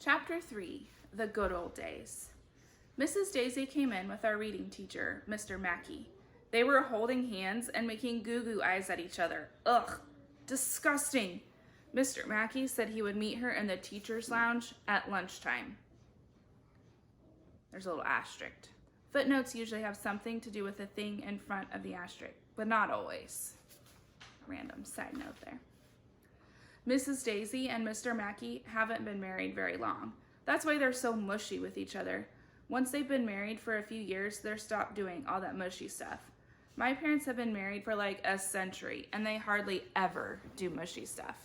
Chapter 3, The Good Old Days. Mrs. Daisy came in with our reading teacher, Mr. Mackey. They were holding hands and making goo-goo eyes at each other. Ugh, disgusting. Mr. Mackey said he would meet her in the teacher's lounge at lunchtime. There's a little asterisk. Footnotes usually have something to do with the thing in front of the asterisk, but not always. Random side note there. Mrs. Daisy and Mr. Mackey haven't been married very long. That's why they're so mushy with each other. Once they've been married for a few years, they're stopped doing all that mushy stuff. My parents have been married for like a century, and they hardly ever do mushy stuff.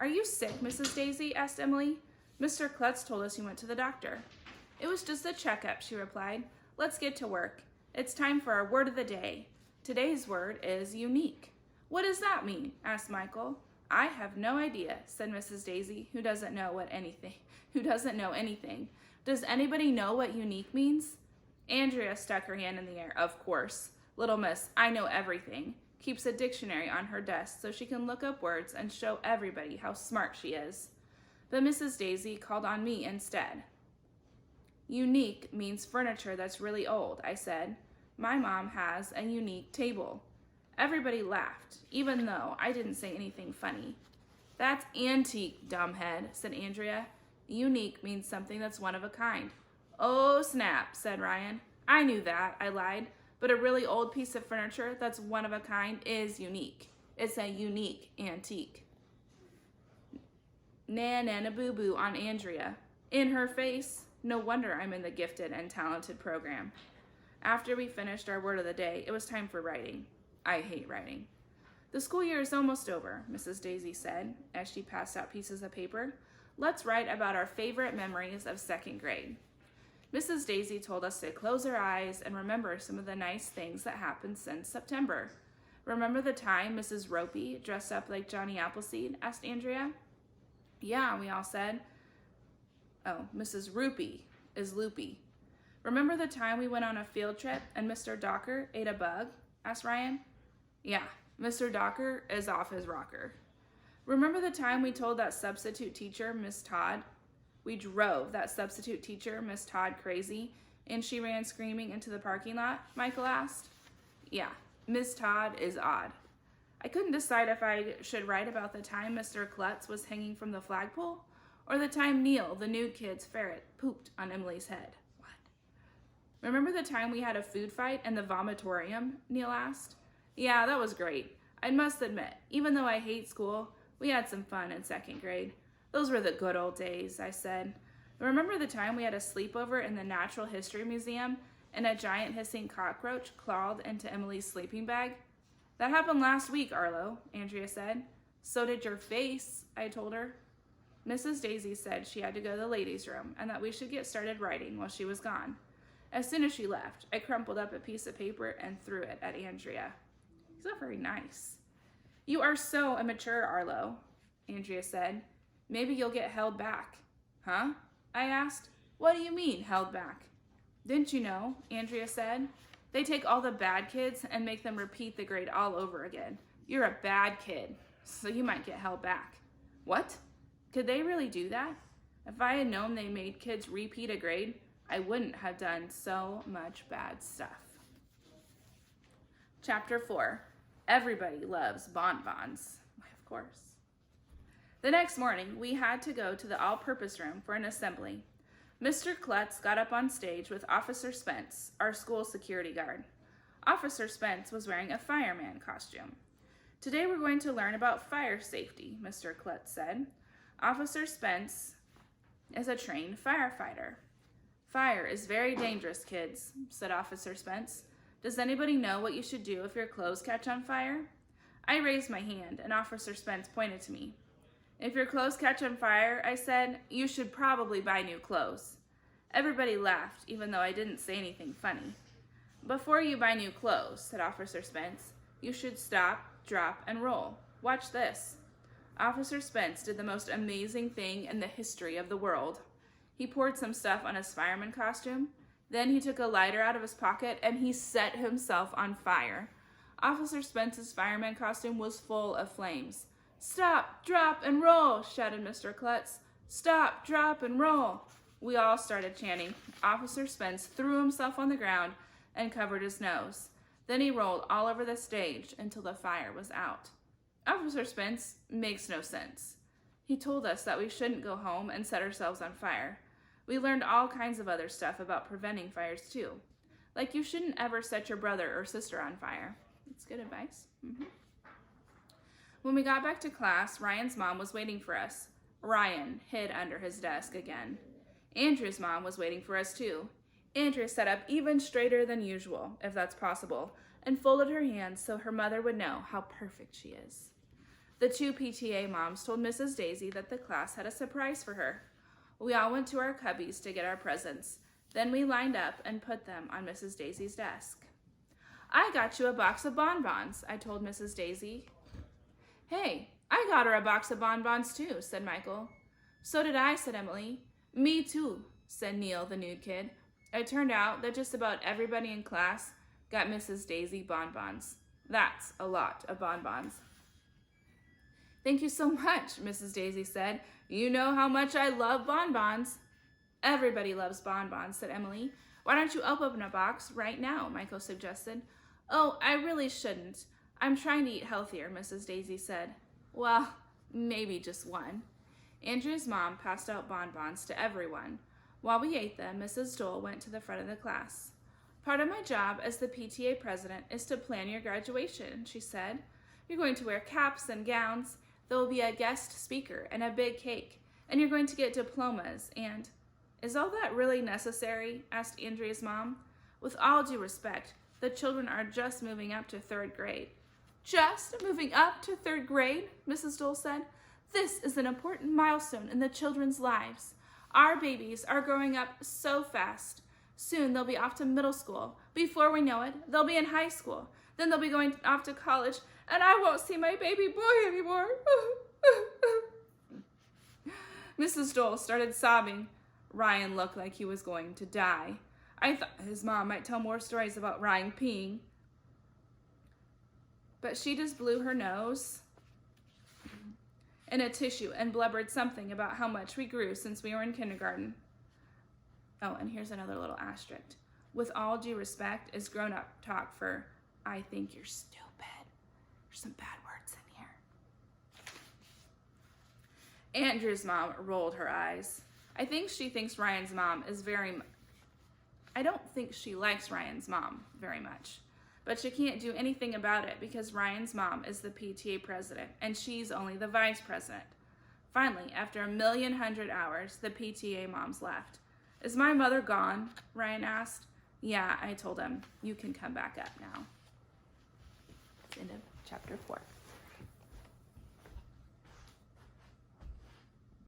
Are you sick, Mrs. Daisy? Asked Emily. Mr. Klutz told us you went to the doctor. It was just a checkup, she replied. Let's get to work. It's time for our word of the day. Today's word is unique. What does that mean? Asked Michael. I have no idea, said Mrs. Daisy, who doesn't know anything. Does anybody know what unique means? Andrea stuck her hand in the air. Of course. Little miss, I know everything. Keeps a dictionary on her desk so she can look up words and show everybody how smart she is. But Mrs. Daisy called on me instead. Unique means furniture that's really old, I said. My mom has a unique table. Everybody laughed, even though I didn't say anything funny. That's antique, dumbhead, said Andrea. Unique means something that's one of a kind. Oh, snap, said Ryan. I knew that, I lied, but a really old piece of furniture that's one of a kind is unique. It's a unique antique. Na-na-na-boo-boo on Andrea. In her face. No wonder I'm in the gifted and talented program. After we finished our word of the day, it was time for writing. I hate writing. The school year is almost over, Mrs. Daisy said, as she passed out pieces of paper. Let's write about our favorite memories of second grade. Mrs. Daisy told us to close our eyes and remember some of the nice things that happened since September. Remember the time Mrs. Ropey dressed up like Johnny Appleseed? Asked Andrea. Yeah, we all said. Oh, Mrs. Roopy is loopy. Remember the time we went on a field trip and Mr. Docker ate a bug? Asked Ryan. Yeah, Mr. Docker is off his rocker. Remember the time we told that substitute teacher, Miss Todd? We drove that substitute teacher, Miss Todd, crazy, and she ran screaming into the parking lot? Michael asked. Yeah, Miss Todd is odd. I couldn't decide if I should write about the time Mr. Klutz was hanging from the flagpole or the time Neil, the new kid's ferret, pooped on Emily's head. What? Remember the time we had a food fight in the vomitorium? Neil asked. Yeah, that was great. I must admit, even though I hate school, we had some fun in second grade. Those were the good old days, I said. Remember the time we had a sleepover in the Natural History Museum and a giant hissing cockroach crawled into Emily's sleeping bag? That happened last week, Arlo, Andrea said. So did your face, I told her. Mrs. Daisy said she had to go to the ladies' room and that we should get started writing while she was gone. As soon as she left, I crumpled up a piece of paper and threw it at Andrea. He's not very nice. You are so immature, Arlo, Andrea said. Maybe you'll get held back. Huh? I asked. What do you mean, held back? Didn't you know, Andrea said. They take all the bad kids and make them repeat the grade all over again. You're a bad kid, so you might get held back. What? Could they really do that? If I had known they made kids repeat a grade, I wouldn't have done so much bad stuff. Chapter 4. Everybody loves bonbons. Of course. The next morning, we had to go to the all-purpose room for an assembly. Mr. Klutz got up on stage with Officer Spence, our school security guard. Officer Spence was wearing a fireman costume. Today we're going to learn about fire safety, Mr. Klutz said. Officer Spence is a trained firefighter. Fire is very dangerous, kids, said Officer Spence. Does anybody know what you should do if your clothes catch on fire? I raised my hand, and Officer Spence pointed to me. If your clothes catch on fire, I said, you should probably buy new clothes. Everybody laughed, even though I didn't say anything funny. Before you buy new clothes, said Officer Spence, you should stop, drop, and roll. Watch this. Officer Spence did the most amazing thing in the history of the world. He poured some stuff on his fireman costume. Then he took a lighter out of his pocket and he set himself on fire. Officer Spence's fireman costume was full of flames. Stop, drop, and roll, shouted Mr. Klutz. Stop, drop, and roll. We all started chanting. Officer Spence threw himself on the ground and covered his nose. Then he rolled all over the stage until the fire was out. Officer Spence makes no sense. He told us that we shouldn't go home and set ourselves on fire. We learned all kinds of other stuff about preventing fires too. Like you shouldn't ever set your brother or sister on fire. It's good advice. When we got back to class, Ryan's mom was waiting for us. Ryan hid under his desk again. Andrew's mom was waiting for us too. Andrea sat up even straighter than usual, if that's possible, and folded her hands so her mother would know how perfect she is. The two PTA moms told Mrs. Daisy that the class had a surprise for her. We all went to our cubbies to get our presents. Then we lined up and put them on Mrs. Daisy's desk. I got you a box of bonbons, I told Mrs. Daisy. Hey, I got her a box of bonbons too, said Michael. So did I, said Emily. Me too, said Neil, the nude kid. It turned out that just about everybody in class got Mrs. Daisy bonbons. That's a lot of bonbons. Thank you so much, Mrs. Daisy said. You know how much I love bonbons. Everybody loves bonbons, said Emily. Why don't you open a box right now, Michael suggested. Oh, I really shouldn't. I'm trying to eat healthier, Mrs. Daisy said. Well, maybe just one. Andrew's mom passed out bonbons to everyone. While we ate them, Mrs. Dole went to the front of the class. Part of my job as the PTA president is to plan your graduation, she said. You're going to wear caps and gowns. There will be a guest speaker and a big cake, and you're going to get diplomas and... Is all that really necessary? Asked Andrea's mom. With all due respect, the children are just moving up to 3rd grade. Just moving up to 3rd grade? Mrs. Dole said. This is an important milestone in the children's lives. Our babies are growing up so fast. Soon they'll be off to middle school. Before we know it, they'll be in high school. Then they'll be going off to college, and I won't see my baby boy anymore. Mrs. Dole started sobbing. Ryan looked like he was going to die. I thought his mom might tell more stories about Ryan peeing. But she just blew her nose in a tissue and blubbered something about how much we grew since we were in kindergarten. Oh, and here's another little asterisk. With all due respect is grown-up talk for, I think you're stupid. There's some bad words in here. Andrew's mom rolled her eyes. I think she thinks Ryan's mom is I don't think she likes Ryan's mom very much. But she can't do anything about it because Ryan's mom is the PTA president and she's only the vice president. Finally, after 1,100,000 hours, the PTA moms left. Is my mother gone? Ryan asked. Yeah, I told him. You can come back up now. End of chapter 4.